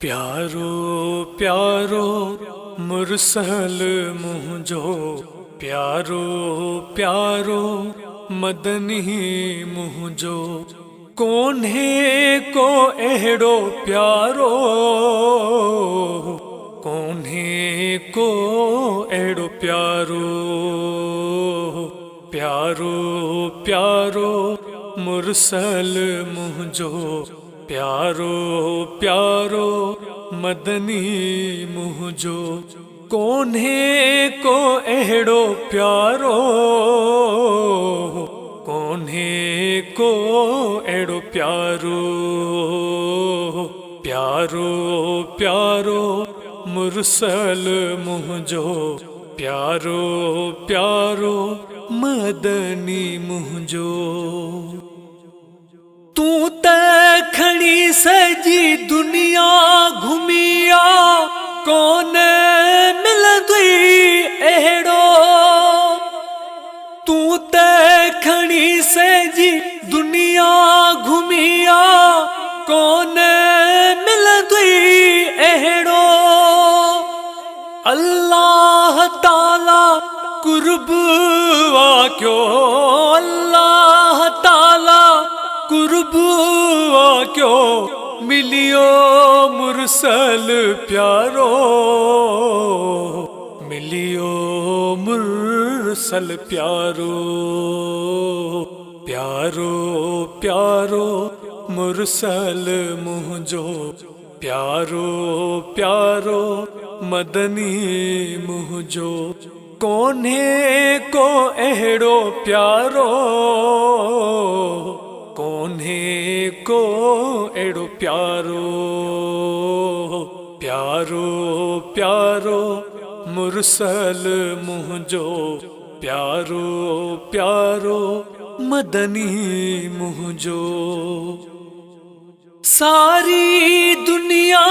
प्यारो प्यारो मुरसल मुंहिंजो प्यारो प्यारो मदनी मुंहिंजो कोन्हे को अहिड़ो प्यारो कोन्हे को अहिड़ो प्यारो प्यारो प्यारो मुरसल मुंहिंजो प्यारो प्यारो मदनी मुंहिंजो कोन्हे को अहिड़ो प्यारो कोन्हे को अहिड़ो प्यारो प्यारो प्यारो मुरसल मुंहिंजो प्यारो प्यारो मदनी मुंहिंजो तू त खणी सजी दुनिया घुमिया कोन मिलंदुई अहिड़ो तू त खणी सजी दुनिया घुमिया कोन मिलंदुई अहिड़ो अल्लाह ताला कुर्ब वाक्यो अल्लाह ताला कुर्ब वाक्यो मिलियो मुरसल प्यारो मिलियो मुरसल प्यारो प्यारो प्यारो मुरसल मुंहिंजो प्यारो प्यारो मदनी मुंहिंजो कोन्हे को अहिड़ो प्यारो कोन्हे को अहिड़ो प्यारो प्यारो प्यारो मुरसल मुंहिंजो प्यारो प्यारो मदनी मुंहिंजो सारी दुनिया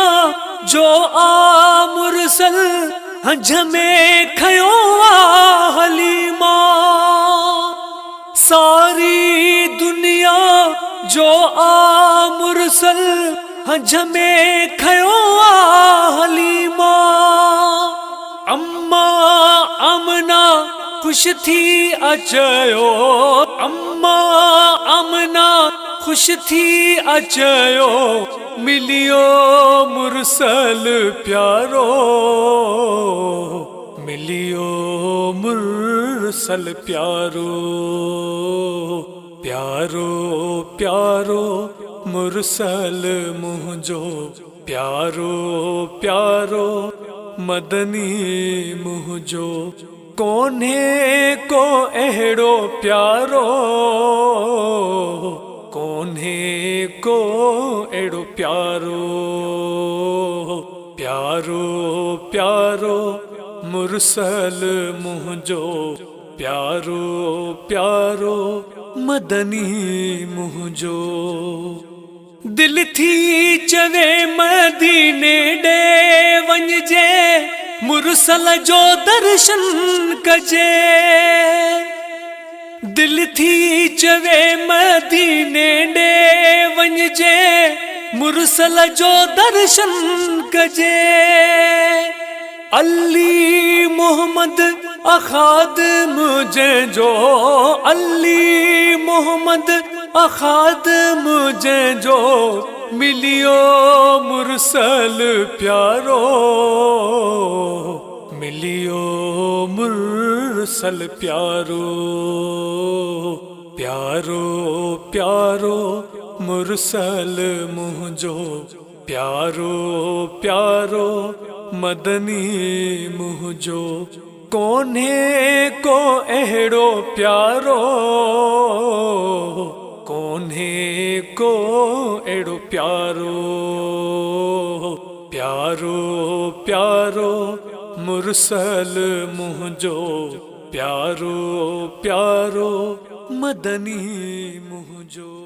जो आ मुरसल हंझ में खयो आ हलीमा सारी दुनिया जो आ मुरसल हंझ में खयो आ हलीमा अम्मा अमना खुश थी अचयो अम्मा अमना खुश थी अचयो मिलियो मुरसल प्यारो मिलियो मुरसल प्यारो प्यारो प्यारो मुरसल मुंहिंजो प्यारो प्यारो मदनी मुंहिंजो कोन्हे को अहिड़ो प्यारो कोन्हे को अहिड़ो प्यारो प्यारो प्यारो मुरसल मुंहिंजो प्यारो प्यारो मदनी मुंहिंजो दिल थी चवे मदीने ॾे वञिजे मुरसल जो दर्शन कजे दिल थी चवे मदीने ॾे वञिजे मुरसल जो दर्शन कजे अली मोहम्मद अखादम जंहिंजो अली मोहम्मद अखादम जंहिंजो मिलियो मुरसल प्यारो मिलियो मुरसल प्यारो प्यारो प्यारो मुरसल मुंहिंजो प्यारो प्यारो मदनी मुंहिंजो कोन्हे को अहिड़ो प्यारो कोन्हे को अहिड़ो प्यारो प्यारो प्यारो मुरसल मुंहिंजो प्यारो प्यारो मदनी मुंहिंजो।